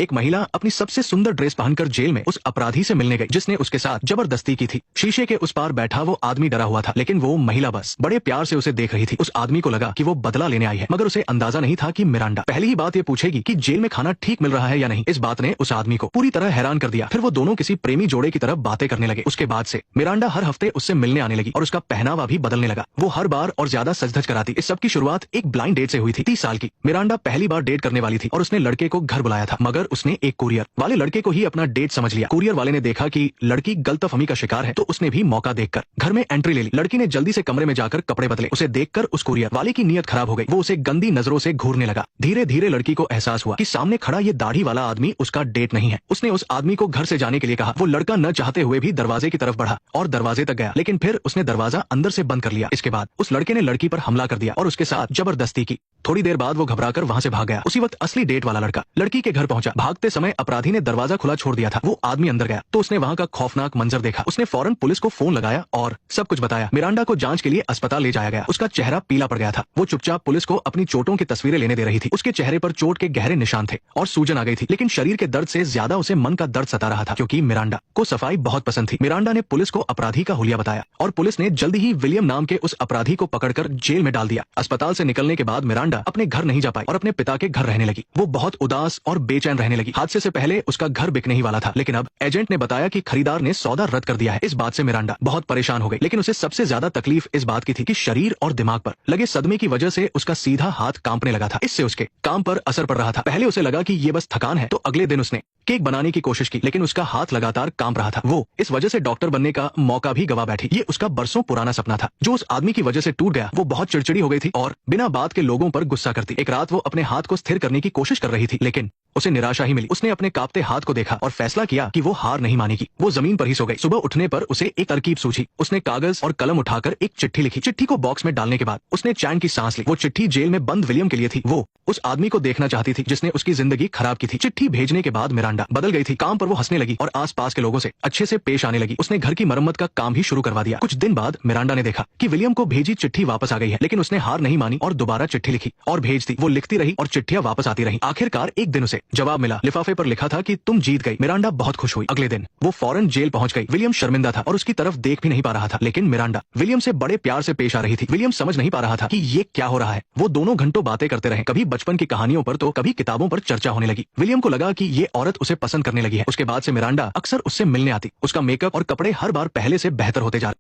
एक महिला अपनी सबसे सुंदर ड्रेस पहनकर जेल में उस अपराधी से मिलने गई जिसने उसके साथ जबरदस्ती की थी। शीशे के उस पार बैठा वो आदमी डरा हुआ था, लेकिन वो महिला बस बड़े प्यार से उसे देख रही थी। उस आदमी को लगा कि वो बदला लेने आई है, मगर उसे अंदाजा नहीं था कि मिरांडा पहली ही बात ये पूछेगी कि जेल में खाना ठीक मिल रहा है या नहीं। इस बात ने उस आदमी को पूरी तरह हैरान कर दिया। फिर वो दोनों किसी प्रेमी जोड़े की तरह बातें करने लगे। उसके बाद से मिरांडा हर हफ्ते उससे मिलने आने लगी और उसका पहनावा भी बदलने लगा। वो हर बार और ज्यादा सज-धज कर आती। इस सब की शुरुआत एक ब्लाइंड डेट से हुई थी। 30 साल की मिरांडा पहली बार डेट करने वाली थी और उसने लड़के को घर बुलाया था, मगर उसने एक कुरियर वाले लड़के को ही अपना डेट समझ लिया। कुरियर वाले ने देखा कि लड़की गलतफहमी का शिकार है, तो उसने भी मौका देखकर घर में एंट्री ले ली। लड़की ने जल्दी से कमरे में जाकर कपड़े बदले। उसे देखकर उस कुरियर वाले की नीयत खराब हो गई। वो उसे गंदी नजरों से घूरने लगा। धीरे धीरे लड़की को एहसास हुआ कि सामने खड़ा ये दाढ़ी वाला आदमी उसका डेट नहीं है। उसने उस आदमी को घर से जाने के लिए कहा। वो लड़का न चाहते हुए भी दरवाजे की तरफ बढ़ा और दरवाजे तक गया, लेकिन फिर उसने दरवाजा अंदर से बंद कर लिया। इसके बाद उस लड़के ने लड़की पर हमला कर दिया और उसके साथ जबरदस्ती की। थोड़ी देर बाद वो घबराकर वहां से भाग गया। उसी वक्त असली डेट वाला लड़का लड़की के घर पहुंचा। भागते समय अपराधी ने दरवाजा खुला छोड़ दिया था। वो आदमी अंदर गया तो उसने वहां का खौफनाक मंजर देखा। उसने फौरन पुलिस को फोन लगाया और सब कुछ बताया। मिरांडा को जांच के लिए अस्पताल ले जाया गया। उसका चेहरा पीला पड़ गया था। वो चुपचाप पुलिस को अपनी चोटों की तस्वीरें लेने दे रही थी। उसके चेहरे पर चोट के गहरे निशान थे और सूजन आ गई थी, लेकिन शरीर के दर्द से ज्यादा उसे मन का दर्द सता रहा था, क्योंकि मिरांडा को सफाई बहुत पसंद थी। मिरांडा ने पुलिस को अपराधी का हुलिया बताया और पुलिस ने जल्दी ही विलियम नाम के उस अपराधी को पकड़कर जेल में डाल दिया। अस्पताल से निकलने के बाद मिरांडा अपने घर नहीं जा पाई और अपने पिता के घर रहने लगी। वो बहुत उदास और बेचैन रहने लगी। हादसे से पहले उसका घर बिकने ही वाला था, लेकिन अब एजेंट ने बताया कि खरीदार ने सौदा रद्द कर दिया है। इस बात से मिरांडा बहुत परेशान हो गई, लेकिन उसे सबसे ज्यादा तकलीफ इस बात की थी कि शरीर और दिमाग पर लगे सदमे की वजह से उसका सीधा हाथ कांपने लगा था। इससे उसके काम पर असर पड़ रहा था। पहले उसे लगा कि ये बस थकान है, तो अगले दिन उसने केक बनाने की कोशिश की, लेकिन उसका हाथ लगातार कांप रहा था। वो इस वजह से डॉक्टर बनने का मौका भी गवा बैठी। ये उसका बरसों पुराना सपना था जो उस आदमी की वजह से टूट गया। वो बहुत चिड़चिड़ी हो गई थी और बिना बात के लोगों पर गुस्सा करती। एक रात वो अपने हाथ को स्थिर करने की कोशिश कर रही थी, लेकिन उसे निराशा ही मिली। उसने अपने कांपते हाथ को देखा और फैसला किया कि वो हार नहीं मानेगी। वो जमीन पर ही सो गई। सुबह उठने पर उसे एक तरकीब सूझी। उसने कागज और कलम उठाकर एक चिट्ठी लिखी। चिट्ठी को बॉक्स में डालने के बाद उसने चैन की सांस ली। वो चिट्ठी जेल में बंद विलियम के लिए थी। वो उस आदमी को देखना चाहती थी जिसने उसकी जिंदगी खराब की थी। चिट्ठी भेजने के बाद मिरांडा बदल गई थी। काम पर वो हंसने लगी और आसपास के लोगों से अच्छे से पेश आने लगी। उसने घर की मरम्मत का काम भी शुरू करवा दिया। कुछ दिन बाद मिरांडा ने देखा कि विलियम को भेजी चिट्ठी वापस आ गई है, लेकिन उसने हार नहीं मानी और दोबारा चिट्ठी लिखी और भेज दी। वो लिखती रही और चिट्ठियां वापस आती रही। आखिरकार एक दिन उसे जवाब मिला। लिफाफे पर लिखा था कि तुम जीत गई। मिरांडा बहुत खुश हुई। अगले दिन वो फौरन जेल पहुंच गई। विलियम शर्मिंदा था और उसकी तरफ देख भी नहीं पा रहा था, लेकिन मिरांडा विलियम से बड़े प्यार से पेश आ रही थी। विलियम समझ नहीं पा रहा था कि ये क्या हो रहा है। वो दोनों घंटों बातें करते रहे, कभी बचपन की कहानियों पर तो कभी किताबों पर चर्चा होने लगी। विलियम को लगा कि ये औरत उसे पसंद करने लगी है। उसके बाद से मिरांडा अक्सर उससे मिलने आती। उसका मेकअप और कपड़े हर बार पहले से बेहतर होते जा